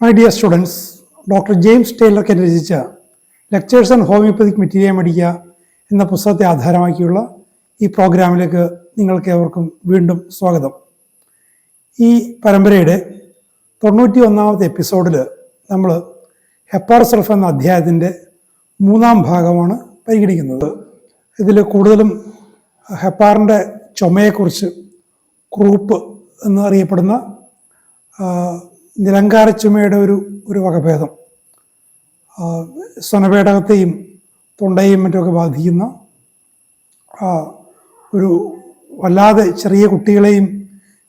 My dear students, Dr. James Taylor രചിച്ച lectures and homoeopathic മെറ്റീരിയ മെഡിക്ക എന്ന പുസ്തകത്തെ ആധാരമാക്കിയുള്ള ഈ പ്രോഗ്രാമിലേക്ക് നിങ്ങൾക്ക് ഏവർക്കും വീണ്ടും സ്വാഗതം. ഈ പരമ്പരയുടെ 91ാമത്തെ എപ്പിസോഡിൽ നമ്മൾ ഹെപ്പാർ സൾഫ് എന്ന അധ്യായത്തിൻ്റെ 3-ാം ഭാഗമാണ് പരിഗണിക്കുന്നത്. ഇതിൽ കൂടുതലും ഹെപ്പാറിൻ്റെ ചുമയെക്കുറിച്ച്, ക്രൂപ്പ് എന്നറിയപ്പെടുന്ന നിലങ്കാര ചുമയുടെ ഒരു വകഭേദം, സ്വനപേടകത്തെയും തൊണ്ടയെയും മറ്റുമൊക്കെ ബാധിക്കുന്ന ഒരു വല്ലാതെ ചെറിയ കുട്ടികളെയും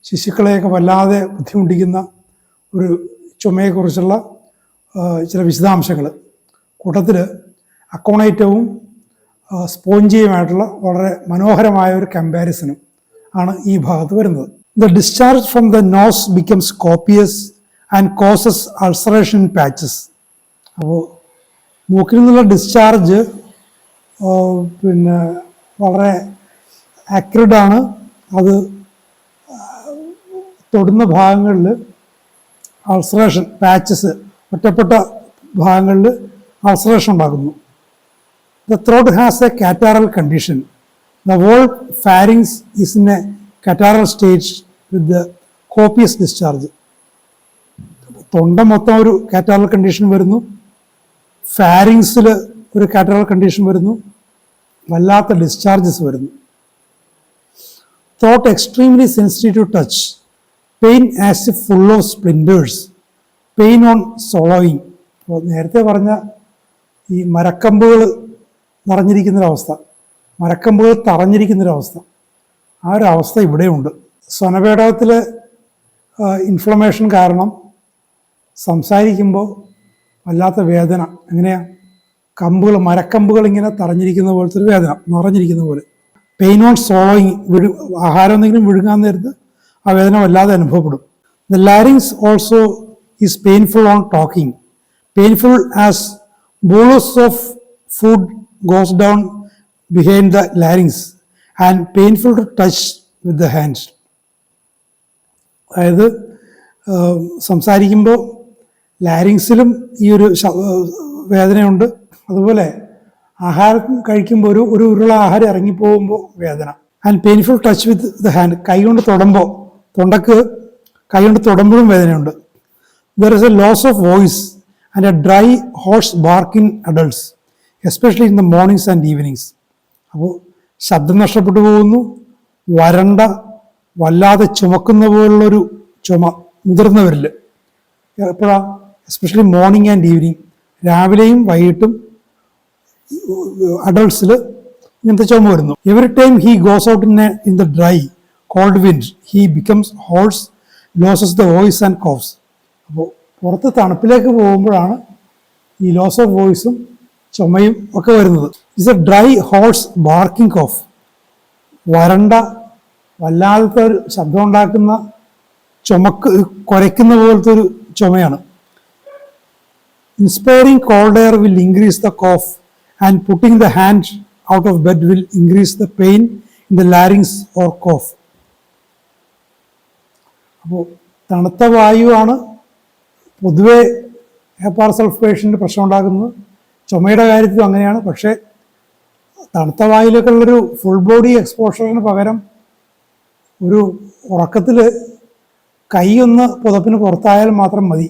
ശിശുക്കളെയൊക്കെ വല്ലാതെ ബുദ്ധിമുട്ടിക്കുന്ന ഒരു ചുമയെക്കുറിച്ചുള്ള ചില വിശദാംശങ്ങൾ, കൂട്ടത്തിൽ അക്കോണൈറ്റവും സ്പോഞ്ചിയുമായിട്ടുള്ള വളരെ മനോഹരമായ ഒരു കമ്പാരിസനും ആണ് ഈ ഭാഗത്ത് വരുന്നത്. The discharge from the nose becomes copious and causes ulceration patches. അപ്പോൾ മൂക്കിൽ നിന്നുള്ള ഡിസ്ചാർജ് വളരെ ആക്രിഡാണ്. അത് തൊടുന്ന ഭാഗങ്ങളിൽ അൾസറേഷൻ പാച്ചസ്, ഒറ്റപ്പെട്ട ഭാഗങ്ങളിൽ അൾസറേഷൻ ഉണ്ടാകുന്നു. The throat has a catarrhal condition. The whole pharynx is in a catarrhal stage with the copious discharge. തൊണ്ട മൊത്തം ഒരു കാറ്റാറൽ കണ്ടീഷൻ വരുന്നു, ഫാരിങ്സിൽ ഒരു കാറ്റാറൽ കണ്ടീഷൻ വരുന്നു, വല്ലാത്ത ഡിസ്ചാർജസ് വരുന്നു. Throat extremely sensitive to touch, pain as if full of splinters, pain on swallowing. അപ്പോൾ നേരത്തെ പറഞ്ഞ ഈ മരക്കമ്പുകൾ നിറഞ്ഞിരിക്കുന്നൊരവസ്ഥ, മരക്കമ്പുകൾ തറഞ്ഞിരിക്കുന്നൊരവസ്ഥ, ആ ഒരു അവസ്ഥ ഇവിടെയുണ്ട്. സ്വനപേടകത്തിൽ ഇൻഫ്ലമേഷൻ കാരണം സംസാരിക്കുമ്പോൾ വല്ലാത്ത വേദന, എങ്ങനെയാണ് കമ്പുകൾ, മരക്കമ്പുകൾ ഇങ്ങനെ തറഞ്ഞിരിക്കുന്ന പോലത്തെ ഒരു വേദന, നിറഞ്ഞിരിക്കുന്ന പോലെ. പെയിൻ ഓൺ സോളോയിങ്, ആഹാരം എന്തെങ്കിലും വിഴുങ്ങാൻ നേരത്ത് ആ വേദന വല്ലാതെ അനുഭവപ്പെടും. The larynx also is painful on talking, painful as bolus of food goes down behind the larynx and painful to touch with the hands. അതായത് സംസാരിക്കുമ്പോൾ ലാരിങ്സിലും ഈ ഒരു വേദനയുണ്ട്, അതുപോലെ ആഹാരം കഴിക്കുമ്പോൾ ഒരു ഉരുള ആഹാരം ഇറങ്ങിപ്പോകുമ്പോൾ വേദന. And painful touch with the hand, കൈ കൊണ്ട് തൊടുമ്പോൾ, തൊണ്ടക്ക് കൈ കൊണ്ട് തൊടുമ്പോഴും വേദനയുണ്ട്. There is a loss of voice and a dry hoarse bark in adults, especially in the mornings and evenings. അപ്പോൾ ശബ്ദം നഷ്ടപ്പെട്ടു പോകുന്നു, വരണ്ട വല്ലാതെ ചുമക്കുന്ന പോലുള്ളൊരു ചുമ മുതിർന്നവരിൽ. എപ്പോഴാണ്? എസ്പെഷ്യലി മോർണിംഗ് ആൻഡ് ഈവനിങ്, രാവിലെയും വൈകിട്ടും അഡൾട്ട്സിൽ ഇങ്ങനത്തെ ചുമ വരുന്നു. Every time he goes out in the dry cold wind he becomes hoarse, loses the voice and coughs. അപ്പോൾ പുറത്ത് തണുപ്പിലേക്ക് പോകുമ്പോഴാണ് ഈ ലോസ് ഓഫ് വോയിസും ചുമയും ഒക്കെ വരുന്നത്. It's a dry hoarse barking cough, വരണ്ട വല്ലാത്ത ഒരു ശബ്ദം ഉണ്ടാക്കുന്ന കുരയ്ക്കുന്ന പോലത്തെ ഒരു ചുമയാണ്. Inspiring cold air will increase the cough and putting the hand out of bed will increase the pain in the larynx or cough. അപ്പോൾ തണുത്ത വായുവാണ് പൊതുവെ ഹെപ്പാർ സൾഫ് പേഷ്യൻ്റ് പ്രശ്നം ഉണ്ടാക്കുന്നത്. ചുമയുടെ കാര്യത്തിലും അങ്ങനെയാണ്. പക്ഷേ തണുത്ത വായുവിലേക്കുള്ളൊരു ഫുൾ ബോഡി എക്സ്പോഷറിന് പകരം ഒരു ഉറക്കത്തിൽ കൈയൊന്ന് പുതപ്പിന് പുറത്തായാൽ മാത്രം മതി.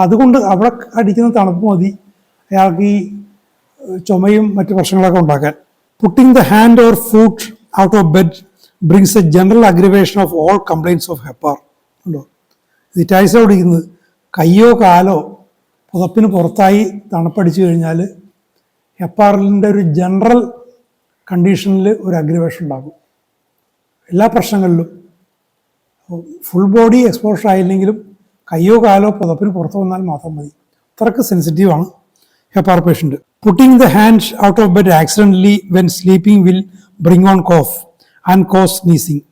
അതുകൊണ്ട് അവിടെ അടിക്കുന്ന തണുപ്പ് മതി അയാൾക്ക് ഈ ചുമയും മറ്റു പ്രശ്നങ്ങളൊക്കെ ഉണ്ടാക്കാൻ. Putting the hand or foot out of bed brings a general aggravation of all complaints of Hepar. ഉണ്ടോ? ഇറ്റായിസ പിടിക്കുന്നത് കയ്യോ കാലോ പുതപ്പിന് പുറത്തായി തണുപ്പടിച്ചു കഴിഞ്ഞാൽ ഹെപ്പാറിൻ്റെ ഒരു ജനറൽ കണ്ടീഷനിൽ ഒരു അഗ്രിവേഷൻ ഉണ്ടാകും. എല്ലാ പ്രശ്നങ്ങളിലും ഫുൾ ബോഡി എക്സ്പോഷർ ആയില്ലെങ്കിലും കയ്യോ കാലോ പുതപ്പിന് പുറത്തു വന്നാൽ മാത്രം മതി. അത്രക്ക് സെൻസിറ്റീവാണ് Hepar patient. Putting the hand out of bed accidentally when sleeping will bring on cough and cause sneezing.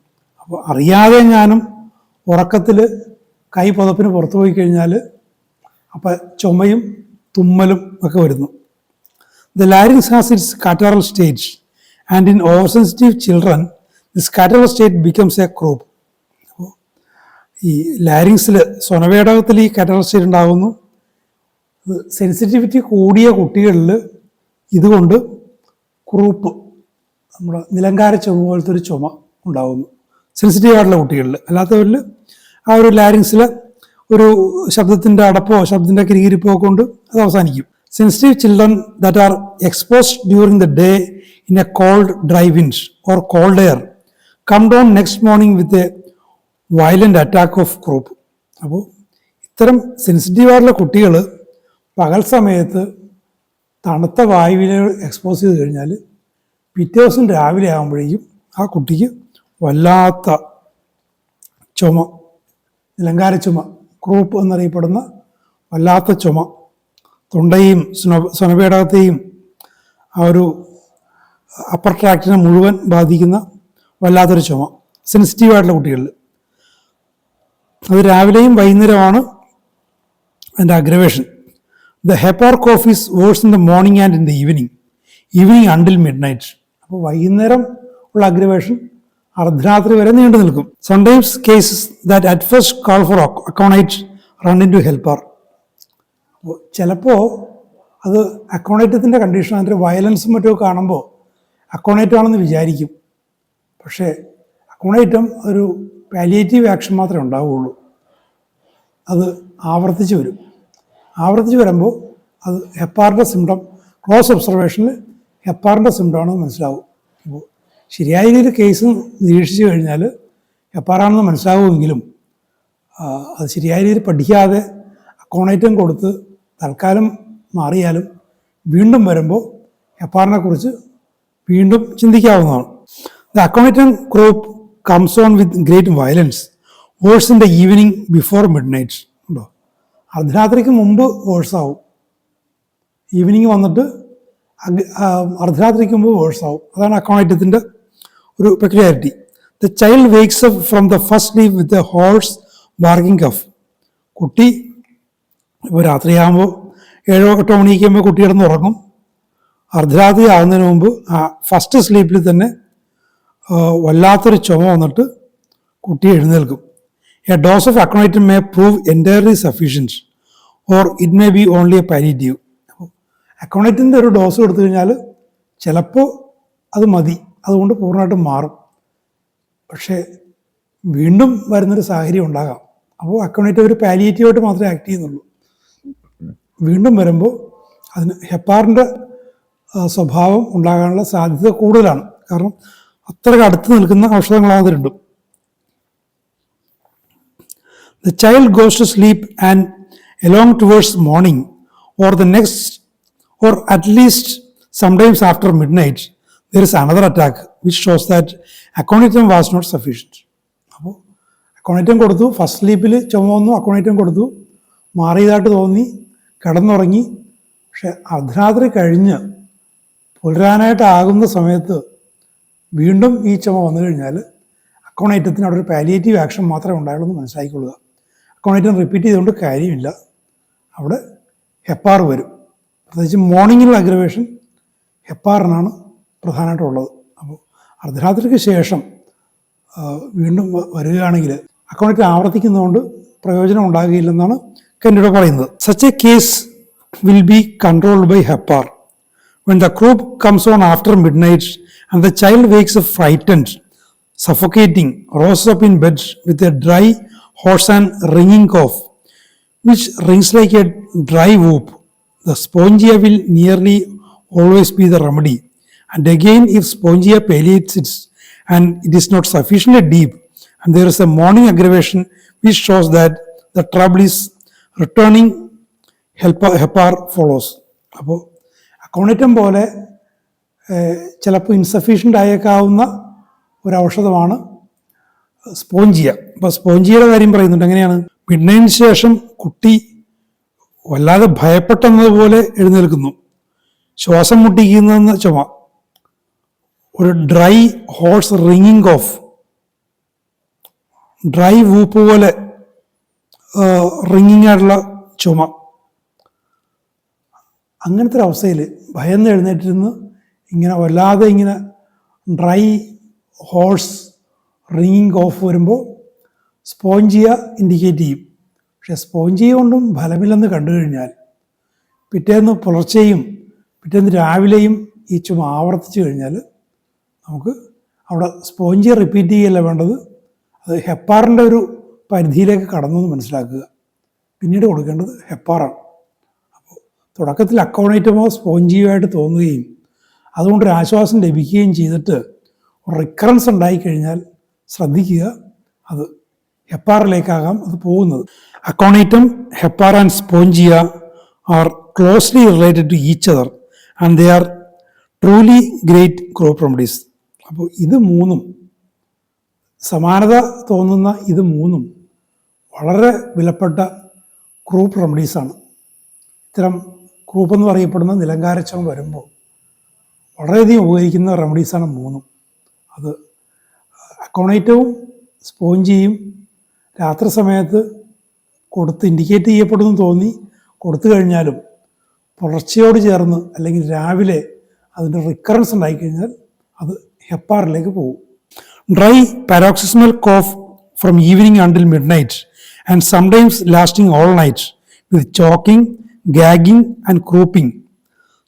അപ്പോൾ അറിയാതെ ഞാനും ഉറക്കത്തിൽ കൈ പുതപ്പിന് പുറത്തു പോയി കഴിഞ്ഞാൽ അപ്പം ചുമയും തുമ്മലും ഒക്കെ വരുന്നു. The larynx has its catarrhal stage and in over sensitive children this catarrhal state becomes a croup. ഈ ലാരിങ്സിൽ സ്വനവേടകത്തിൽ ഈ കറ്ററസ്റ്റേറ്റ് ഉണ്ടാകുന്നു. സെൻസിറ്റിവിറ്റി കൂടിയ കുട്ടികളിൽ ഇതുകൊണ്ട് കുറുപ്പ്, നമ്മുടെ നിലങ്കാര ചുമ പോലത്തെ ഒരു ചുമ ഉണ്ടാകുന്നു സെൻസിറ്റീവ് ആയിട്ടുള്ള കുട്ടികളിൽ. അല്ലാത്തവരിൽ ആ ഒരു ലാരിങ്സിൽ ഒരു ശബ്ദത്തിൻ്റെ അടപ്പോ ശബ്ദത്തിൻ്റെ കിരികിരിപ്പോ കൊണ്ട് അത് അവസാനിക്കും. Sensitive children that are exposed during the day in a cold dry wind or cold air come down next morning with a violent attack of croup. അപ്പോൾ ഇത്തരം സെൻസിറ്റീവായിട്ടുള്ള കുട്ടികൾ പകൽ സമയത്ത് തണുത്ത വായുവിനെ എക്സ്പോസ് ചെയ്ത് കഴിഞ്ഞാൽ പിറ്റേ ദിവസം രാവിലെ ആകുമ്പോഴേക്കും ആ കുട്ടിക്ക് വല്ലാത്ത ചുമ, നിലങ്കാര ചുമ, ക്രൂപ്പ് എന്നറിയപ്പെടുന്ന വല്ലാത്ത ചുമ, തൊണ്ടയും സ്വനപേടകത്തെയും ആ ഒരു അപ്പർ ട്രാക്റ്റിനെ മുഴുവൻ ബാധിക്കുന്ന വല്ലാത്തൊരു ചുമ സെൻസിറ്റീവായിട്ടുള്ള കുട്ടികളിൽ. അത് രാവിലെയും വൈകുന്നേരമാണ് അതിൻ്റെ aggravation. The Hepar cough is worse in the morning and in the evening until midnight. അപ്പോൾ വൈകുന്നേരം ഉള്ള അഗ്രവേഷൻ അർദ്ധരാത്രി വരെ നീണ്ടു നിൽക്കും. Sometimes cases that at first call for Aconite run into Hepar. അപ്പോൾ ചിലപ്പോൾ അത് അക്കോണൈറ്റത്തിൻ്റെ കണ്ടീഷൻ, അതിൻ്റെ വയലൻസും മറ്റും കാണുമ്പോൾ അക്കോണൈറ്റാണെന്ന് വിചാരിക്കും. പക്ഷേ അക്കോണൈറ്റം ഒരു പാലിയേറ്റീവ് ആക്ഷൻ മാത്രമേ ഉണ്ടാവുകയുള്ളൂ. അത് ആവർത്തിച്ച് വരും. ആവർത്തിച്ച് വരുമ്പോൾ അത് ഹെപ്പാറിൻ്റെ സിംറ്റം, ക്ലോസ് ഒബ്സർവേഷനിൽ ഹെപ്പാറിൻ്റെ സിംറ്റമാണെന്ന് മനസ്സിലാവും. അപ്പോൾ ശരിയായ രീതിയിൽ കേസ് നിരീക്ഷിച്ചു കഴിഞ്ഞാൽ ഹെപ്പാറാണെന്ന് മനസ്സിലാവുമെങ്കിലും അത് ശരിയായ രീതിയിൽ പഠിക്കാതെ അക്കോണൈറ്റം കൊടുത്ത് തൽക്കാലം മാറിയാലും വീണ്ടും വരുമ്പോൾ ഹെപ്പാറിനെ കുറിച്ച് വീണ്ടും ചിന്തിക്കാവുന്നതാണ്. The Aconitum croup comes on with great violence worse in the evening before midnight. ഉണ്ടോ, അർദ്ധരാത്രിക്ക് മുമ്പ് വേഴ്സാവും, ഈവനിങ് വന്നിട്ട് അർദ്ധരാത്രിക്ക് മുമ്പ് വേഴ്സാവും. അതാണ് അക്കോണൈറ്റത്തിൻ്റെ ഒരു peculiarity. The child wakes up from the first sleep with a hoarse barking cough. കുട്ടി ഇപ്പോൾ രാത്രിയാകുമ്പോൾ 7-8 മണിക്കുമ്പോൾ കുട്ടി കിടന്ന് ഉറങ്ങും. അർദ്ധരാത്രി ആകുന്നതിന് മുമ്പ് ആ ഫസ്റ്റ് സ്ലീപ്പിൽ തന്നെ വല്ലാത്തൊരു ചുമ വന്നിട്ട് കുട്ടി എഴുന്നേൽക്കും. A dose of Aconitum may prove entirely sufficient or it may be only a palliative. അപ്പോൾ അക്കോണൈറ്റിൻ്റെ ഒരു ഡോസ് കൊടുത്തു കഴിഞ്ഞാൽ ചിലപ്പോൾ അത് മതി, അതുകൊണ്ട് പൂർണ്ണമായിട്ടും മാറും. പക്ഷേ വീണ്ടും വരുന്നൊരു സാഹചര്യം ഉണ്ടാകാം. അപ്പോൾ അക്കോണൈറ്റ് ഒരു പാലിയേറ്റീവായിട്ട് മാത്രമേ ആക്ട് ചെയ്യുന്നുള്ളൂ. വീണ്ടും വരുമ്പോൾ അതിന് ഹെപ്പാറിൻ്റെ സ്വഭാവം ഉണ്ടാകാനുള്ള സാധ്യത കൂടുതലാണ്. കാരണം അത്രയ്ക്ക് അടുത്ത് നിൽക്കുന്ന ഔഷധങ്ങളാണ് അത് രണ്ടും. The child goes to sleep and along towards morning or the next, or at least sometimes after midnight, there is another attack which shows that aconitum was not sufficient. അപ്പോൾ അക്കോണൈറ്റം കൊടുത്തു, ഫസ്റ്റ് സ്ലീപ്പിൽ ചുമ വന്നു, അക്കോണൈറ്റം കൊടുത്തു, മാറിയതായിട്ട് തോന്നി, കിടന്നുറങ്ങി. പക്ഷെ അർദ്ധരാത്രി കഴിഞ്ഞ് പുലരാനായിട്ടാകുന്ന സമയത്ത് വീണ്ടും ഈ ചുമ വന്നു കഴിഞ്ഞാൽ അക്കോണൈറ്റത്തിന് അവിടെ ഒരു പാലിയേറ്റീവ് ആക്ഷൻ മാത്രമേ ഉണ്ടായുള്ളൂ എന്ന് മനസ്സിലാക്കിക്കൊള്ളുക. അക്കോണൈറ്റം റിപ്പീറ്റ് ചെയ്തുകൊണ്ട് കാര്യമില്ല, അവിടെ ഹെപ്പാർ വരും. പ്രത്യേകിച്ച് മോർണിംഗിലുള്ള അഗ്രവേഷൻ ഹെപ്പാറിനാണ് പ്രധാനമായിട്ടുള്ളത്. അപ്പോൾ അർദ്ധരാത്രിക്ക് ശേഷം വീണ്ടും വരികയാണെങ്കിൽ അക്കോണൈറ്റം ആവർത്തിക്കുന്നതുകൊണ്ട് പ്രയോജനം ഉണ്ടാകുകയില്ലെന്നാണ് കെന്നിഡ പറയുന്നത്. Such a case will be controlled by hepar. When the croup comes on after midnight and the child wakes up frightened, suffocating, rose up in bed with a dry, hoarse and ringing cough, which rings like a dry whoop, the spongia will nearly always be the remedy. And again, if spongia palliates it and it is not sufficiently deep, and there is a morning aggravation which shows that the trouble is returning, hepar follows. അപ്പോൾ അക്കോണൈറ്റം പോലെ ചിലപ്പോൾ ഇൻസഫീഷ്യൻ്റ് ആയേക്കാവുന്ന ഒരു ഔഷധമാണ് Spongia. അപ്പോൾ സ്പോഞ്ചിയയുടെ കാര്യം പറയുന്നുണ്ട്. എങ്ങനെയാണ്? Mid നൈറ്റിന് ശേഷം കുട്ടി വല്ലാതെ ഭയപ്പെട്ടെന്നതുപോലെ എഴുന്നേൽക്കുന്നു, ശ്വാസം മുട്ടിക്കുന്ന ചുമ, ഒരു ഡ്രൈ ഹോഴ്സ് റിങ്ങിങ് ഓഫ്, ഡ്രൈ വൂപ്പ് പോലെ റിങ്ങിങ് ആയിട്ടുള്ള ചുമ. അങ്ങനത്തെ ഒരു അവസ്ഥയിൽ ഭയന്ന് എഴുന്നേറ്റിരുന്ന് ഇങ്ങനെ വല്ലാതെ ഇങ്ങനെ ഡ്രൈ ഹോഴ്സ് റിങ്ങിങ് ഓഫ് വരുമ്പോൾ സ്പോഞ്ചിയ ഇൻഡിക്കേറ്റ് ചെയ്യും. പക്ഷേ സ്പോഞ്ചിയ കൊണ്ടും ഫലമില്ലെന്ന് കണ്ടു കഴിഞ്ഞാൽ പിറ്റേന്ന് പുലർച്ചെയും പിറ്റേന്ന് രാവിലെയും ഈ ചുമ ആവർത്തിച്ച് കഴിഞ്ഞാൽ നമുക്ക് അവിടെ സ്പോഞ്ചിയ റിപ്പീറ്റ് ചെയ്യല്ല വേണ്ടത്, അത് ഹെപ്പാറിൻ്റെ ഒരു പരിധിയിലേക്ക് കടന്നു എന്ന് മനസ്സിലാക്കുക. പിന്നീട് കൊടുക്കേണ്ടത് ഹെപ്പാറാണ്. അപ്പോൾ തുടക്കത്തിൽ അക്കോണൈറ്റമോ സ്പോഞ്ചിയോ ആയിട്ട് തോന്നുകയും അതുകൊണ്ടൊരു ആശ്വാസം ലഭിക്കുകയും ചെയ്തിട്ട് റിക്കറൻസ് ഉണ്ടായിക്കഴിഞ്ഞാൽ ശ്രദ്ധിക്കുക, അത് ഹെപ്പാറിലേക്കാകാം അത് പോകുന്നത്. Aconitum, Hepar and Spongia are closely related to each other and they are truly great croup remedies. അപ്പോൾ ഇത് മൂന്നും സമാനത തോന്നുന്ന ഇത് മൂന്നും വളരെ വിലപ്പെട്ട ക്രൂപ്പ് റെമഡീസാണ്. ഇത്തരം ക്രൂപ്പ് എന്ന് പറയപ്പെടുന്ന നിലങ്കാരച്ചം വരുമ്പോൾ വളരെയധികം ഉപകരിക്കുന്ന റെമഡീസാണ് മൂന്നും. അത് അക്കോണൈറ്റവും സ്പോഞ്ചിയും രാത്രി സമയത്ത് കൊടുത്ത് ഇൻഡിക്കേറ്റ് ചെയ്യപ്പെടുന്നു തോന്നി കൊടുത്തു കഴിഞ്ഞാലും പുലർച്ചയോട് ചേർന്ന് അല്ലെങ്കിൽ രാവിലെ അതിൻ്റെ റിക്കറൻസ് ഉണ്ടായിക്കഴിഞ്ഞാൽ അത് ഹെപ്പാറിലേക്ക് പോകും. Dry paroxysmal cough from evening until midnight and sometimes lasting all night with choking, gagging and crouping,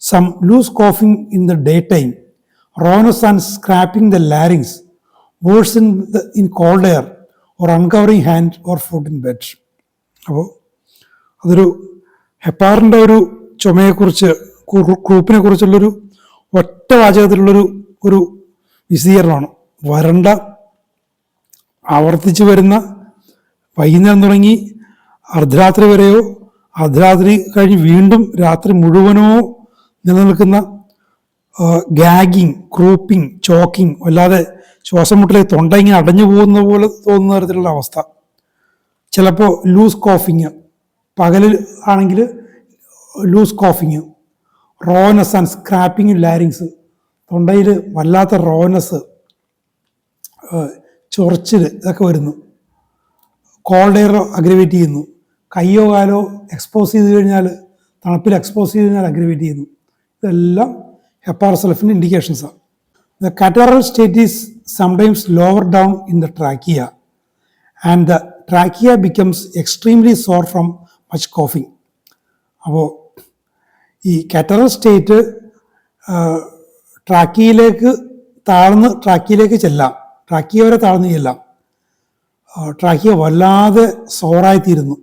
some loose coughing in the daytime, rawness and scraping the larynx, worsen in cold air or uncovering hand or foot in bed. അപ്പോൾ അതൊരു ഹെപ്പാറിൻ്റെ ഒരു ചുമയെക്കുറിച്ച് ക്രൂപ്പിനെ കുറിച്ചുള്ളൊരു ഒറ്റ വാചകത്തിലുള്ളൊരു വിശദീകരണമാണ്. വരണ്ട ആവർത്തിച്ച് വരുന്ന വൈകുന്നേരം തുടങ്ങി അർദ്ധരാത്രി വരെയോ അർദ്ധരാത്രി കഴിഞ്ഞ് വീണ്ടും രാത്രി മുഴുവനോ നിലനിൽക്കുന്ന ഗാഗിങ്, ക്രൂപ്പിംഗ്, ചോക്കിംഗ്, അല്ലാതെ ശ്വാസം മുട്ടലെ തൊണ്ട ഇങ്ങനെ അടഞ്ഞു പോകുന്ന പോലെ തോന്നുന്ന തരത്തിലുള്ള അവസ്ഥ. ചിലപ്പോൾ ലൂസ് കോഫിങ്, പകലിൽ ആണെങ്കിൽ ലൂസ് കോഫിങ്, റോനെസ് ആൻഡ് സ്ക്രാപ്പിങ് ലാരിങ്സ്, തൊണ്ടയിൽ വല്ലാത്ത റോനെസ്, ചൊറിച്ചിൽ, ഇതൊക്കെ വരുന്നു. കോൾഡ് എയർ അഗ്രവേറ്റ് ചെയ്യുന്നു. കയ്യോ കാലോ എക്സ്പോസ് ചെയ്ത് കഴിഞ്ഞാൽ, തണുപ്പിൽ എക്സ്പോസ് ചെയ്ത് കഴിഞ്ഞാൽ അഗ്രവേറ്റ് ചെയ്യുന്നു. ഇതെല്ലാം ഹെപ്പാർ സൾഫിൻ്റെ ഇൻഡിക്കേഷൻസാണ്. The catarrhal state is sometimes lower down in the trachea and the trachea becomes extremely sore from much കോഫിങ്. അപ്പോൾ ഈ കാറ്ററൽ സ്റ്റേറ്റ് ട്രാക്കിയയിലേക്ക് ചെല്ലാം, ട്രാക്കിയ വരെ താഴ്ന്നു ചെല്ലാം. ട്രാക്കിയ വല്ലാതെ സോറായിത്തീരുന്നു,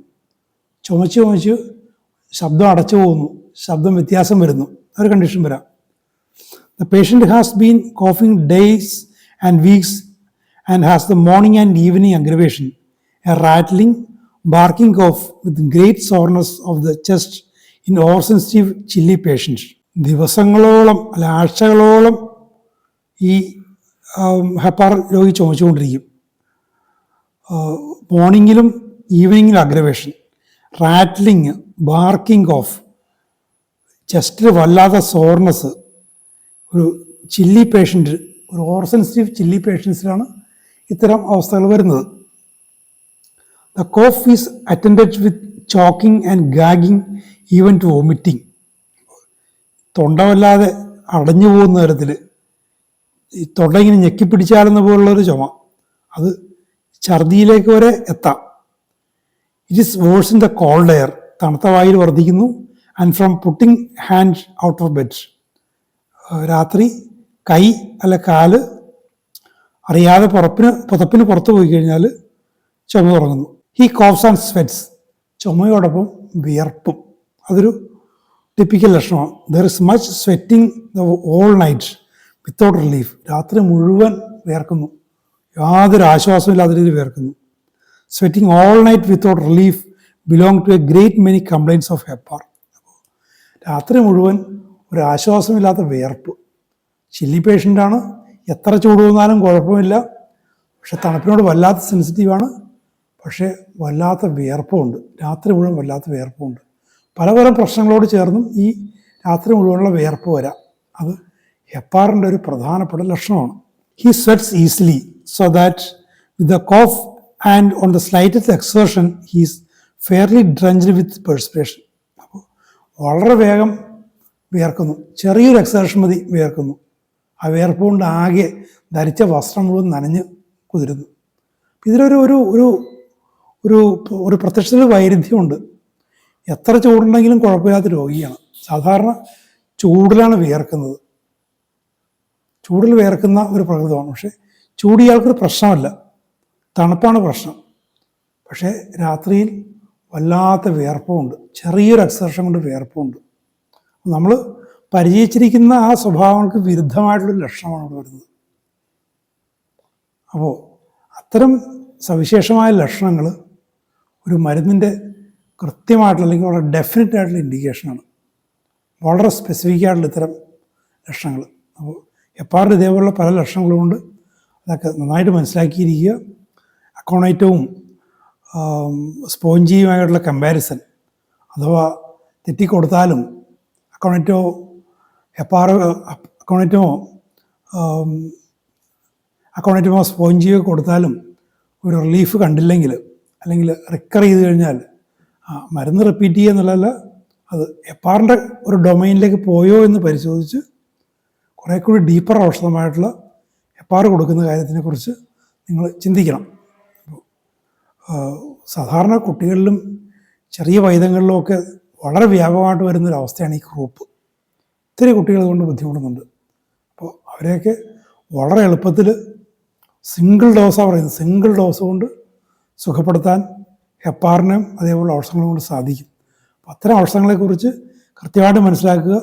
ചുമച്ച് ശബ്ദം അടച്ചു പോകുന്നു, ശബ്ദം വ്യത്യാസം വരുന്നു, ഒരു കണ്ടീഷൻ വരാം. The patient has been coughing days and weeks and has the morning and evening aggravation, a rattling, barking cough with great soreness of the chest in over sensitive chilly patients. ദിവസങ്ങളോളം അല്ല ആഴ്ചകളോളം ഈ Hepar രോഗി ചുമച്ചുകൊണ്ടിരിക്കും. മോർണിംഗിലും ഈവനിങ്ങിലും aggravation, rattling, barking of, ചെസ്റ്റിൽ വല്ലാത്ത സോർനെസ്. ഒരു ചില്ലി പേഷ്യൻ്റ്, ഒരു ഓവർ സെൻസിറ്റീവ് ചില്ലി പേഷ്യൻസിലാണ് ഇത്തരം അവസ്ഥകൾ വരുന്നത്. The cough is attended with choking and gagging even to vomiting. തൊണ്ട വല്ലാതെ അടഞ്ഞു പോകുന്ന തരത്തിൽ ഈ തൊണ്ട ഇങ്ങനെ ഞെക്കിപ്പിടിച്ചാലെന്ന പോലുള്ളൊരു ചുമ, അത് ഛർദിയിലേക്ക് വരെ എത്താം. It is worse in the cold air, തണുത്ത വായിൽ വർദ്ധിക്കുന്നു. And from putting hand out of bed, രാത്രി കൈ അല്ല കാല് അറിയാതെ പുതപ്പിന് പുറത്ത് പോയി കഴിഞ്ഞാൽ ചുമ തുടങ്ങുന്നു. ഹി കോഫ്സ് ആൻഡ് സ്വെറ്റ്സ്, ചുമയോടൊപ്പം വിയർപ്പും, അതൊരു ടിപ്പിക്കൽ ലക്ഷണമാണ്. There is much sweating the all night without relief, രാത്രി മുഴുവൻ വിയർക്കുന്നു, യാതൊരു ആശ്വാസമില്ലാത്ത രീതിയിൽ വിയർക്കുന്നു. Sweating all night without relief belong to a great many complaints of Hepar. രാത്രി മുഴുവൻ ഒരു ആശ്വാസമില്ലാത്ത വിയർപ്പ്. ചില്ലി പേഷ്യൻ്റാണ്, എത്ര ചൂട് വന്നാലും കുഴപ്പമില്ല, പക്ഷെ തണുപ്പിനോട് വല്ലാത്ത സെൻസിറ്റീവാണ്, പക്ഷേ വല്ലാത്ത വിയർപ്പുമുണ്ട്, രാത്രി മുഴുവൻ വല്ലാത്ത വിയർപ്പുമുണ്ട്. പലതരം പ്രശ്നങ്ങളോട് ചേർന്നും ഈ രാത്രി മുഴുവനുള്ള വിയർപ്പ് വരാം. അത് ഹെപ്പാറിൻ്റെ ഒരു പ്രധാനപ്പെട്ട ലക്ഷണമാണ്. He sweats easily so that with the cough and on the slightest exertion he is fairly drenched with perspiration. അപ്പോൾ വളരെ വേഗം വിയർക്കുന്നു, ചെറിയൊരു എക്സേർഷൻ മതി വിയർക്കുന്നു. ആ വിയർപ്പ് കൊണ്ട് ആകെ ധരിച്ച വസ്ത്രം മുഴുവൻ നനഞ്ഞ് കുതിരുന്നു. ഇതിലൊരു ഒരു ഒരു ഒരു ഒരു പ്രത്യക്ഷത്തിൽ വൈരുദ്ധ്യമുണ്ട്. എത്ര ചൂടുണ്ടെങ്കിലും കുഴപ്പമില്ലാത്ത രോഗിയാണ്. സാധാരണ ചൂടിലാണ് വിയർക്കുന്നത്, ചൂടിൽ വിയർക്കുന്ന ഒരു പ്രകൃതമാണ്. പക്ഷേ ചൂട് ഇയാൾക്കൊരു പ്രശ്നമല്ല, തണുപ്പാണ് പ്രശ്നം. പക്ഷേ രാത്രിയിൽ വല്ലാത്ത വിയർപ്പമുണ്ട്, ചെറിയൊരു എക്സർഷൻ കൊണ്ട് വിയർപ്പമുണ്ട്. നമ്മൾ പരിചയിച്ചിരിക്കുന്ന ആ സ്വഭാവങ്ങൾക്ക് വിരുദ്ധമായിട്ടുള്ളൊരു ലക്ഷണമാണ് ഇവിടെ വരുന്നത്. അപ്പോൾ അത്തരം സവിശേഷമായ ലക്ഷണങ്ങൾ ഒരു മരുന്നിൻ്റെ കൃത്യമായിട്ടുള്ള അല്ലെങ്കിൽ വളരെ ഡെഫിനറ്റ് ആയിട്ടുള്ള ഇൻഡിക്കേഷനാണ്, വളരെ സ്പെസിഫിക് ആയിട്ടുള്ള ഇത്തരം ലക്ഷണങ്ങൾ. അപ്പോൾ ഹെപ്പാറിൻ്റെ ഇതേപോലുള്ള പല ലക്ഷണങ്ങളുമുണ്ട്. അതൊക്കെ നന്നായിട്ട് മനസ്സിലാക്കിയിരിക്കുക. അക്കോണൈറ്റവും സ്പോഞ്ചിയുമായിട്ടുള്ള കമ്പാരിസൺ അഥവാ തെറ്റിക്കൊടുത്താലും അക്കോണൈറ്റമോ സ്പോഞ്ചിയോ കൊടുത്താലും ഒരു റിലീഫ് കണ്ടില്ലെങ്കിൽ അല്ലെങ്കിൽ റിക്കവർ ചെയ്ത് കഴിഞ്ഞാൽ മരുന്ന് റിപ്പീറ്റ് ചെയ്യുക എന്നുള്ളതല്ല, അത് ഹെപ്പാറിൻ്റെ ഒരു ഡൊമൈനിലേക്ക് പോയോ എന്ന് പരിശോധിച്ച് കുറേ കൂടി ഡീപ്പർ ഔഷധമായിട്ടുള്ള ഹെപ്പാർ കൊടുക്കുന്ന കാര്യത്തിനെക്കുറിച്ച് നിങ്ങൾ ചിന്തിക്കണം. സാധാരണ കുട്ടികളിലും ചെറിയ വൈദ്യങ്ങളിലുമൊക്കെ വളരെ വ്യാപകമായിട്ട് വരുന്നൊരവസ്ഥയാണ് ഈ ക്രൂപ്പ്. ഒത്തിരി കുട്ടികൾ കൊണ്ട് ബുദ്ധിമുട്ടുന്നുണ്ട്. അപ്പോൾ അവരെയൊക്കെ വളരെ എളുപ്പത്തിൽ സിംഗിൾ ഡോസാണ് പറയുന്നത്, സിംഗിൾ ഡോസ് കൊണ്ട് സുഖപ്പെടുത്താൻ ഹെപ്പാറിനും അതേപോലെ ഔഷധങ്ങളെ കൊണ്ട് സാധിക്കും. അപ്പോൾ അത്തരം ഔഷധങ്ങളെക്കുറിച്ച് കൃത്യമായിട്ട് മനസ്സിലാക്കുക,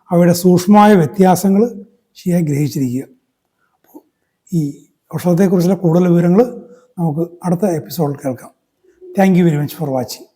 അവയുടെ സൂക്ഷ്മമായ വ്യത്യാസങ്ങൾ ശരിയായി ഗ്രഹിച്ചിരിക്കുക. അപ്പോൾ ഈ ഔഷധത്തെക്കുറിച്ചുള്ള കൂടുതൽ വിവരങ്ങൾ നമുക്ക് അടുത്ത എപ്പിസോഡിൽ കേൾക്കാം. Thank you very much for watching.